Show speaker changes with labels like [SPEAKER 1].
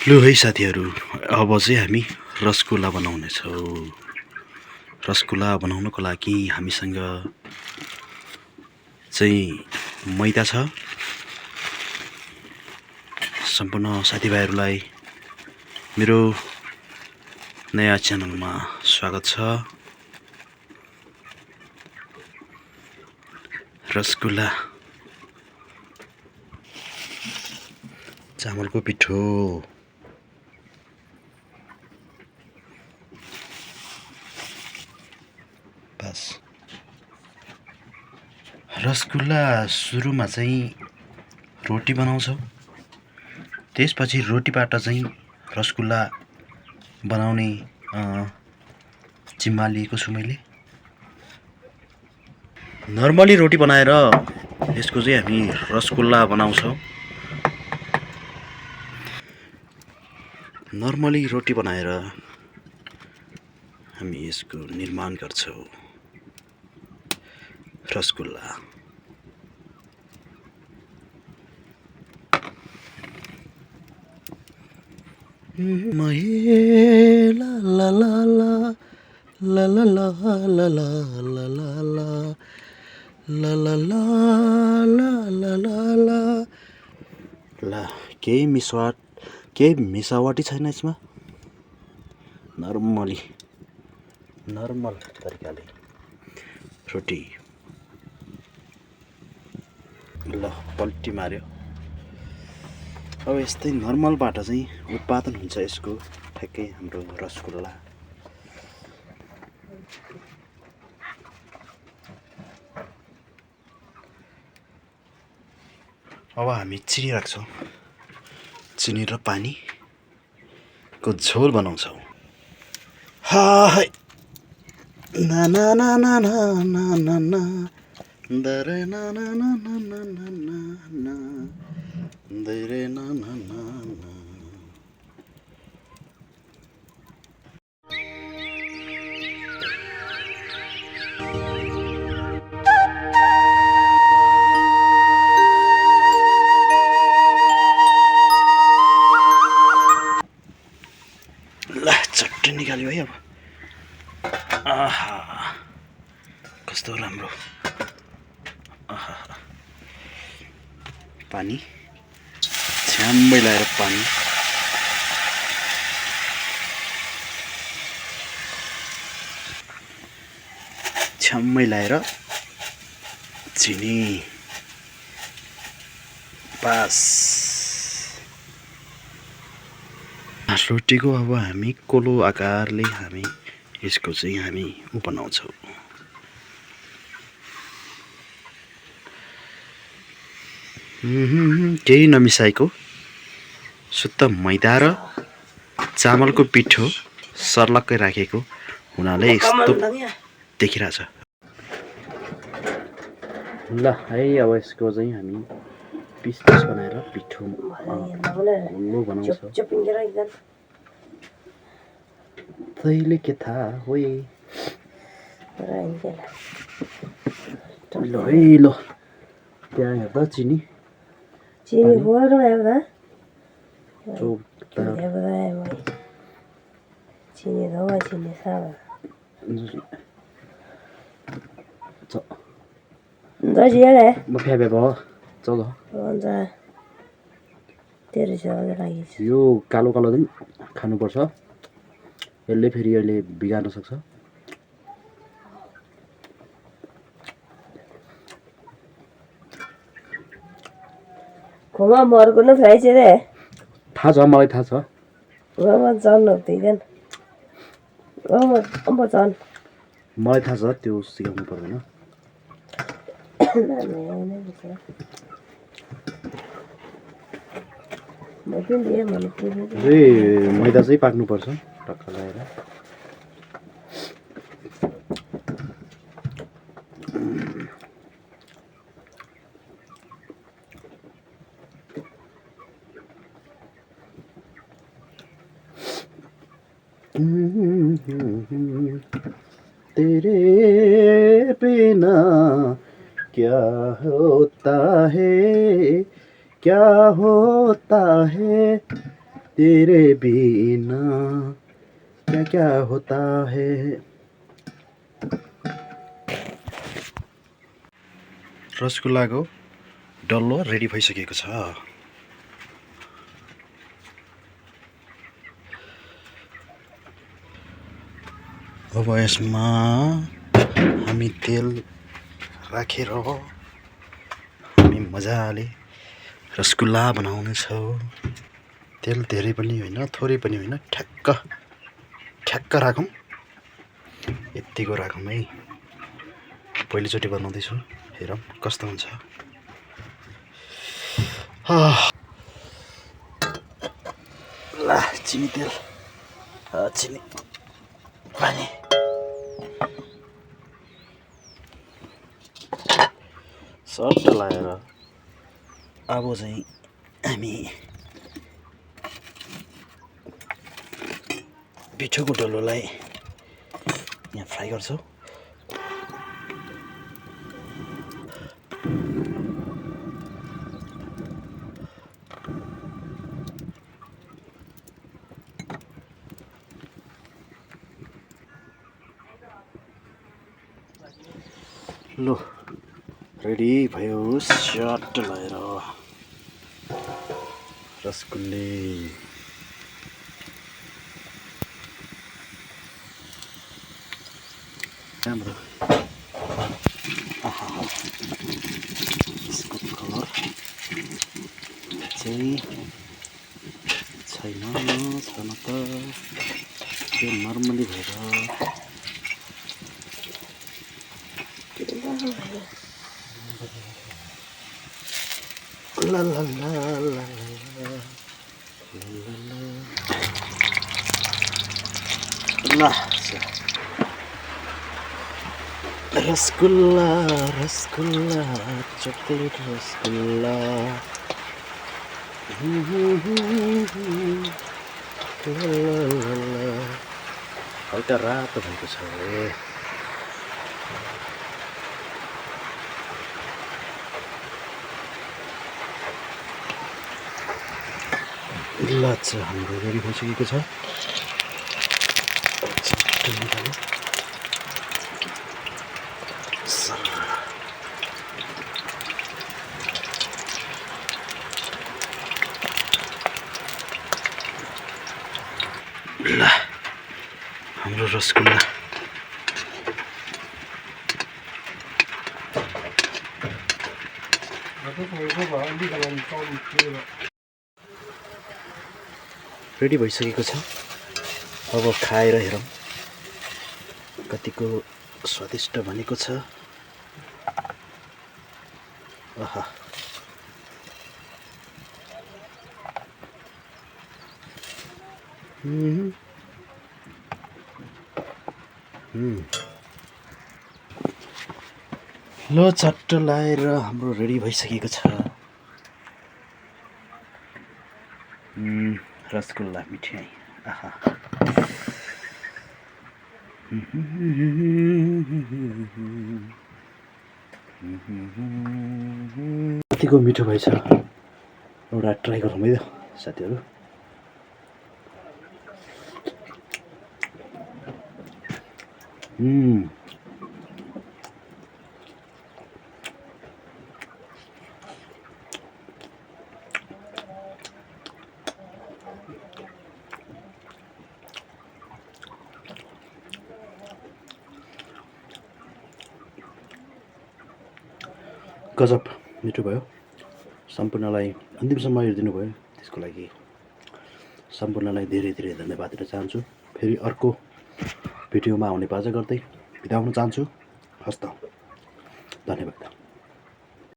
[SPEAKER 1] लु है साथीहरू, अब चाहिँ हामी रसगुल्ला बनाउनेछौँ। रसगुल्ला बनाउनको लागि हामीसँग चाहिँ मैदा छ। सम्पूर्ण साथीभाइहरूलाई मेरो नयाँ च्यानलमा स्वागत छ। रसगुल्ला चामलको पिठो, बस। रसगुल्ला सुरुमा चाहिँ रोटी बनाउँछौँ, त्यसपछि रोटीबाट चाहिँ रसगुल्ला बनाउने जिम्मा लिएको छु मैले। नर्मली रोटी बनाएर यसको चाहिँ हामी रसगुल्ला बनाउँछौँ। नर्मली रोटी बनाएर हामी यसको निर्माण गर्छौँ, रसगुल्ला। महे ला ला ला ला ला ला ला ला ला ला ला ला ला ला ला ला। ल केही मिसावटी छैन यसमा। नर्मल तरिकाले रोटी। ल पल्टी मार्यो। अब यस्तै नर्मलबाट चाहिँ उत्पादन हुन्छ यसको ठ्याक्कै हाम्रो रसगुल्ला। अब हामी चिनी राख्छौँ। चिनी र पानीको झोल बनाउँछौँ। हाय ना ना ना ना ना ना ना ना दरे ना ना ना ना ना ना ना ना दरे ना ना ना ना। ल चट्टै निकाल्यो है। अब आहा कस्तो राम्रो। आहा पानी छ्याम्मै लाएर पानी छ्याम्मै लाएर चिनी, बस। रोटीको अब हामी कोलो आकारले हामी यसको चाहिँ हामी बनाउँछौँ। केही नमिसाएको शुद्ध मैदा र चामलको पिठो सर्लक्कै राखेको हुनाले यस्तो देखिरहेछ। ल है, अब यसको चाहिँ हामी पिस बनाएर पिठो बनाउँछौँ। तैँले के थाहा होइ। ल है, ल त्यहाँ हेर्दा चिनी यो कालो कालो दिन खानुपर्छ, यसले फेरि अहिले बिगार्न सक्छ।
[SPEAKER 2] खोमा मर्को न फ्राई चाहिँ रे
[SPEAKER 1] थाहा छ, मलाई थाहा छ।
[SPEAKER 2] खोमा चल्न हुँदैन। अब चल
[SPEAKER 1] मलाई थाहा छ, त्यो सिकाउनु पर्दैन। मैदा चाहिँ पाक्नुपर्छ टक्क लगाएर। तेरे बिना क्या होता है, क्या होता है, तेरे बिना क्या क्या होता है। रसगुल्लाको डल्लो रेडी भइसकेको छ। अब यसमा हामी तेल राखेर हामी मजाले रसगुल्ला बनाउनेछौँ। तेल धेरै पनि होइन थोरै पनि होइन, ठ्याक्क राखौँ, यत्तिको राखौँ है। पहिलोचोटि बनाउँदैछु, हेरौँ कस्तो हुन्छ। ल चिनी तेल, चिनी पानी, सट्ट लगाएर अब चाहिँ हामी पिठोको डल्लोलाई यहाँ फ्राई गर्छौँ। लो रेडी भयो सट्ट लगाएर रसगुल्ले। राम्रो यसको कलर चाहिँ छैन छन त त्यो नर्मली भएर ला ला ला ला ला रसगुल्ला रसगुल्ला चॉकलेट रसगुल्ला। हल्का रातो भएको छ अरे। ल चाहिँ हाम्रो रेडी भइसकेको छ। ल हाम्रो रसगुल्ला रेडी भइसकेको छ। अब खाएर हेरौँ कतिको स्वादिष्ट बनेको छ। आहा ल चट्ट लाएर हाम्रो रेडी भइसकेको छ रसगुल्ला मिठाई। आहा कतिको मिठो भएछ एउटा ट्राई गरौँ है त साथीहरू। गजब मिठो भयो। सम्पूर्णलाई अन्तिमसम्म हेरिदिनु भयो त्यसको लागि सम्पूर्णलाई धेरै धेरै धन्यवाद दिन चाहन्छु। फेरि अर्को भिडियोमा आउने बाजा गर्दै बिदा हुन चाहन्छु। हस्त धन्यवाद।